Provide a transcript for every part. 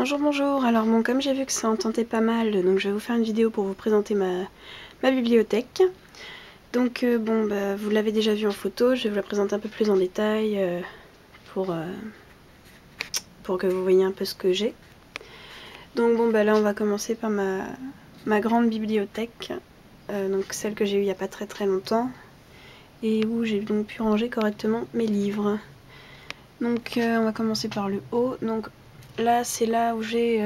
Bonjour, bonjour. Alors bon, comme j'ai vu que ça en tentait pas mal, donc je vais vous faire une vidéo pour vous présenter ma bibliothèque. Donc bon, bah, vous l'avez déjà vu en photo, je vais vous la présenter un peu plus en détail pour que vous voyez un peu ce que j'ai. Donc bon, bah là on va commencer par ma grande bibliothèque, donc celle que j'ai eue il n'y a pas très longtemps, et où j'ai donc pu ranger correctement mes livres. Donc on va commencer par le haut. Donc là c'est là où j'ai...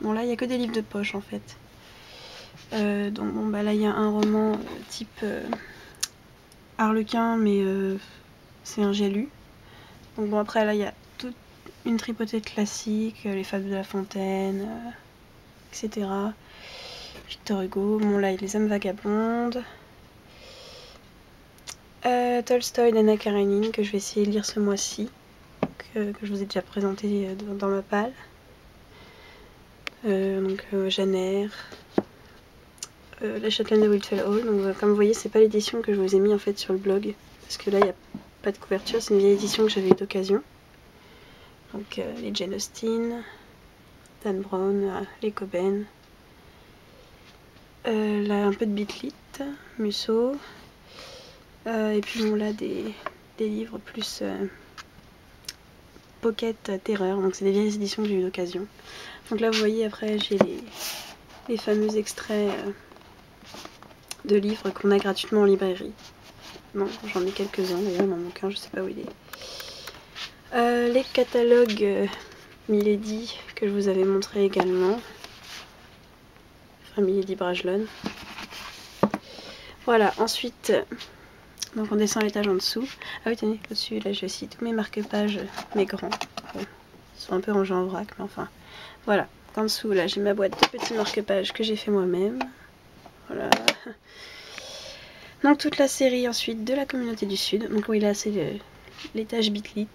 bon là il n'y a que des livres de poche en fait. Donc bon bah là il y a un roman type Harlequin, mais c'est un j'ai lu. Donc bon après là il y a toute une tripotée de classiques, les Fables de La Fontaine, etc. Victor Hugo, bon là il y a Les âmes vagabondes. Tolstoï d'Anna Karénine que je vais essayer de lire ce mois-ci, que je vous ai déjà présenté dans ma palle. Jane Eyre, La Châtelaine de Whitwell Hall. Donc comme vous voyez c'est pas l'édition que je vous ai mis en fait sur le blog, parce que là il n'y a pas de couverture, c'est une vieille édition que j'avais eu d'occasion. Donc les Jane Austen, Dan Brown, les Coben, là un peu de Bitlit, Musso, et puis bon là des livres plus pocket terreur, donc c'est des vieilles éditions que j'ai eu d'occasion. Donc là vous voyez après j'ai les fameux extraits de livres qu'on a gratuitement en librairie. Bon, j'en ai quelques-uns d'ailleurs, il m'en manque un, je sais pas où il est. Les catalogues Milady que je vous avais montré également. Enfin, Milady Bragelonne. Voilà, ensuite, donc on descend l'étage en dessous. Ah oui, tenez, au-dessus, là j'ai aussi tous mes marque-pages, mes grands. Bon, ils sont un peu rangés en vrac, mais enfin, voilà. En dessous, là, j'ai ma boîte de petits marque-pages que j'ai fait moi-même. Voilà. Donc toute la série ensuite de la communauté du Sud. Donc oui, là c'est l'étage Bitlit,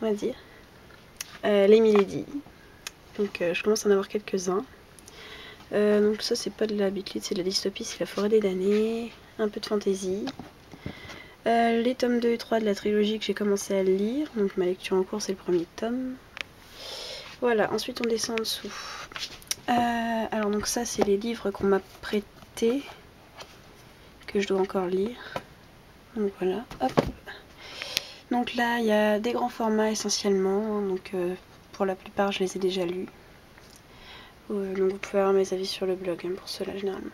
on va dire. Les Milady. Donc je commence à en avoir quelques-uns. Donc ça c'est pas de la Bitlit, c'est de la dystopie, c'est la forêt des damnés. Un peu de fantaisie. Les tomes 2 et 3 de la trilogie que j'ai commencé à lire. Donc ma lecture en cours c'est le premier tome. Voilà, ensuite on descend en dessous. Alors donc ça c'est les livres qu'on m'a prêtés, que je dois encore lire. Donc voilà, hop. Donc là il y a des grands formats essentiellement, donc pour la plupart je les ai déjà lus. Donc vous pouvez avoir mes avis sur le blog pour cela généralement.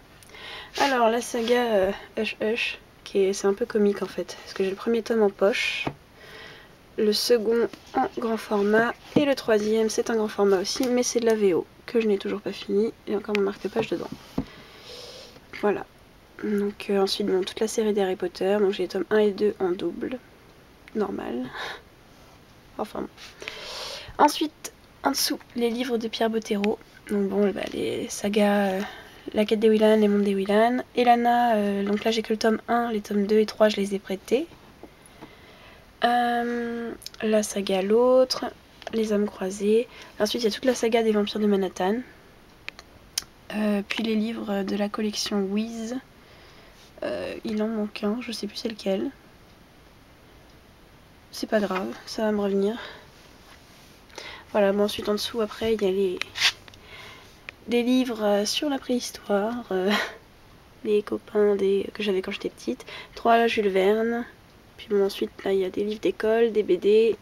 Alors la saga Hush Hush, c'est un peu comique en fait, parce que j'ai le premier tome en poche, le second en grand format, et le troisième c'est un grand format aussi, mais c'est de la VO, que je n'ai toujours pas fini, et encore mon marque-page dedans. Voilà. Donc ensuite bon, toute la série d'Harry Potter, donc j'ai les tomes 1 et 2 en double, normal. Enfin bon. Ensuite, en dessous, les livres de Pierre Bottero. Donc bon, bah, les sagas La quête des Willan, Les mondes des Willan. Elana, donc là j'ai que le tome 1, les tomes 2 et 3 je les ai prêtés. La saga L'autre, Les âmes croisées. Ensuite il y a toute la saga des vampires de Manhattan. Puis les livres de la collection Wiz. Il en manque un, je sais plus c'est lequel. C'est pas grave, ça va me revenir. Voilà, bon ensuite en dessous après il y a des livres sur la préhistoire, des copains que j'avais quand j'étais petite. 3 Jules Verne. Puis bon ensuite là il y a des livres d'école, des BD.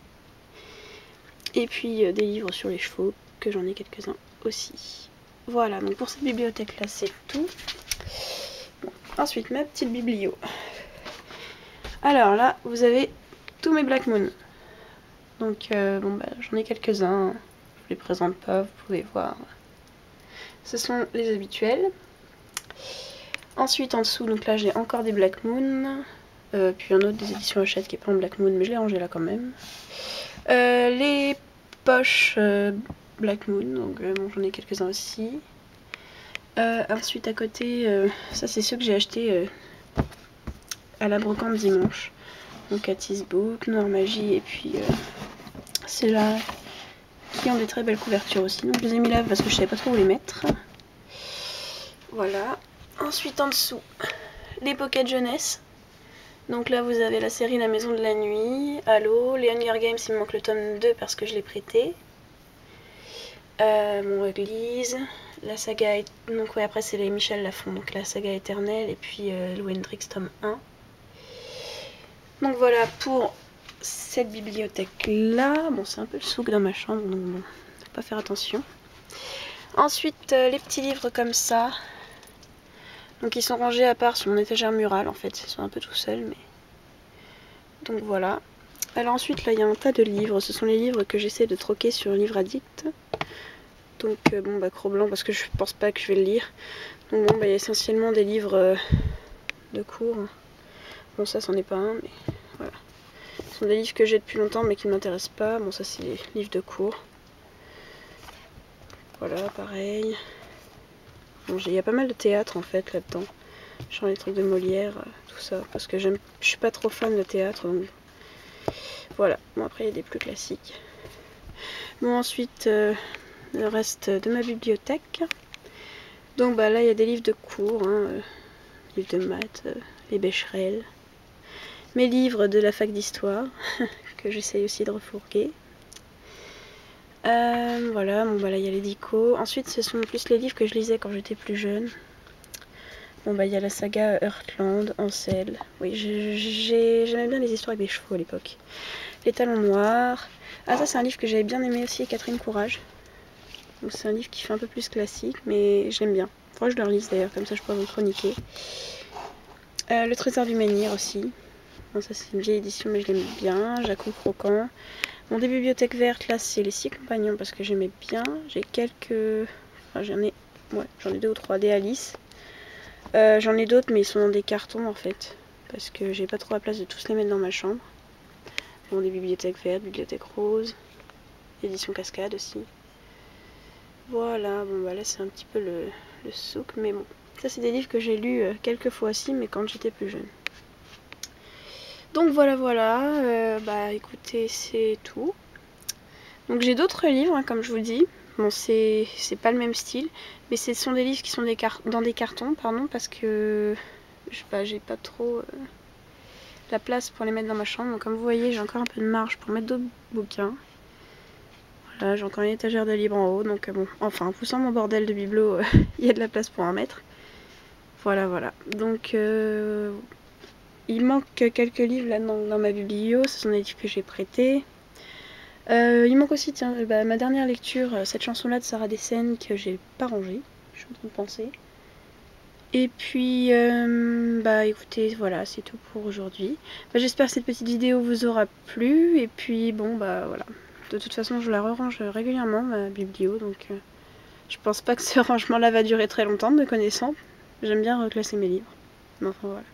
Et puis des livres sur les chevaux, que j'en ai quelques-uns aussi. Voilà, donc pour cette bibliothèque là c'est tout. Bon, ensuite ma petite biblio. Alors là vous avez tous mes Black Moon. Donc bon bah j'en ai quelques-uns, je vous les présente pas, vous pouvez voir. Ce sont les habituels. Ensuite en dessous, donc là j'ai encore des Black Moon, puis un autre des éditions Hachette qui est pas en Black Moon, mais je l'ai rangé là quand même. Les poches Black Moon, donc bon, j'en ai quelques-uns aussi. Ensuite à côté, ça c'est ceux que j'ai achetés à la brocante dimanche. Donc Atis Book, Noir Magie et puis ceux-là qui ont des très belles couvertures aussi. Donc je les ai mis là parce que je savais pas trop où les mettre. Voilà. Ensuite en dessous, les Pocket Jeunesse. Donc là vous avez la série La Maison de la Nuit, Halo, les Hunger Games, il me manque le tome 2 parce que je l'ai prêté. Mon Église, la saga... Donc ouais, après c'est les Michel Lafon, donc la saga éternelle, et puis Lou Hendrix tome 1. Donc voilà pour cette bibliothèque-là. Bon, c'est un peu le souk dans ma chambre, donc bon, faut pas faire attention. Ensuite, les petits livres comme ça. Donc ils sont rangés à part sur mon étagère murale en fait, ils sont un peu tout seuls, mais... Donc voilà. Alors ensuite, là, il y a un tas de livres. Ce sont les livres que j'essaie de troquer sur Livre Addict. Donc bon, bah Cro-Blanc, parce que je pense pas que je vais le lire. Donc bon, bah il y a essentiellement des livres de cours. Bon, ça, c'en est pas un, mais voilà. Ce sont des livres que j'ai depuis longtemps, mais qui ne m'intéressent pas. Bon, ça, c'est les livres de cours. Voilà, pareil. Bon, il y a pas mal de théâtre, en fait, là-dedans. Genre les trucs de Molière, tout ça. Parce que je suis pas trop fan de théâtre, donc... Voilà. Bon, après, il y a des plus classiques. Bon, ensuite, le reste de ma bibliothèque. Donc, bah là, il y a des livres de cours, hein, livres de maths, les Becherel. Mes livres de la fac d'histoire, que j'essaye aussi de refourguer. Voilà, bon, bah là, il y a les dicos. Ensuite, ce sont plus les livres que je lisais quand j'étais plus jeune. Bon, bah, il y a la saga Heartland, Ansel. Oui, j'aimais bien les histoires avec des chevaux à l'époque. Les Talons Noirs. Ah, ça, c'est un livre que j'avais bien aimé aussi, Catherine Courage. Donc, c'est un livre qui fait un peu plus classique, mais j'aime bien. Faudrait que je le relise d'ailleurs, comme ça je pourrais vous le chroniquer. Le Trésor du Menhir aussi. Bon, ça, c'est une vieille édition, mais je l'aime bien. Jacques Croquant. Mon des bibliothèques vertes, là, c'est les 6 compagnons parce que j'aimais bien. J'ai quelques. Enfin, j'en ai 2 ou 3 des Alice. J'en ai d'autres, mais ils sont dans des cartons en fait. Parce que j'ai pas trop la place de tous les mettre dans ma chambre. Bon, des bibliothèques vertes, bibliothèque rose. Édition Cascade aussi. Voilà, bon, bah là, c'est un petit peu le souk, mais bon. Ça, c'est des livres que j'ai lus quelques fois aussi, mais quand j'étais plus jeune. Donc voilà, bah écoutez, c'est tout. Donc j'ai d'autres livres, hein, comme je vous dis. Bon, c'est pas le même style, mais ce sont des livres qui sont dans des cartons, pardon, parce que j'ai pas trop la place pour les mettre dans ma chambre. Donc comme vous voyez, j'ai encore un peu de marge pour mettre d'autres bouquins. Voilà, j'ai encore une étagère de livres en haut, donc bon, enfin, en poussant mon bordel de bibelot, il y a de la place pour en mettre. Voilà. Donc il manque quelques livres là dans ma biblio, ce sont des livres que j'ai prêtés. Il manque aussi, tiens, ma dernière lecture, cette chanson-là de Sarah Dessen que j'ai pas rangée, je suis en train de penser. Et puis, bah écoutez, voilà, c'est tout pour aujourd'hui. Bah, j'espère que cette petite vidéo vous aura plu, et puis bon, bah voilà. De toute façon, je la re-range régulièrement, ma biblio, donc je pense pas que ce rangement-là va durer très longtemps, me connaissant. J'aime bien reclasser mes livres. Mais enfin, voilà.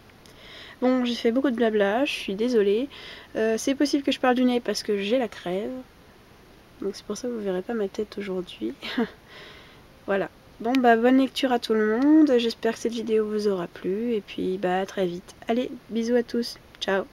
Bon, j'ai fait beaucoup de blabla, je suis désolée. C'est possible que je parle du nez parce que j'ai la crève. Donc c'est pour ça que vous verrez pas ma tête aujourd'hui. Voilà. Bon, bah bonne lecture à tout le monde. J'espère que cette vidéo vous aura plu. Et puis, bah à très vite. Allez, bisous à tous. Ciao.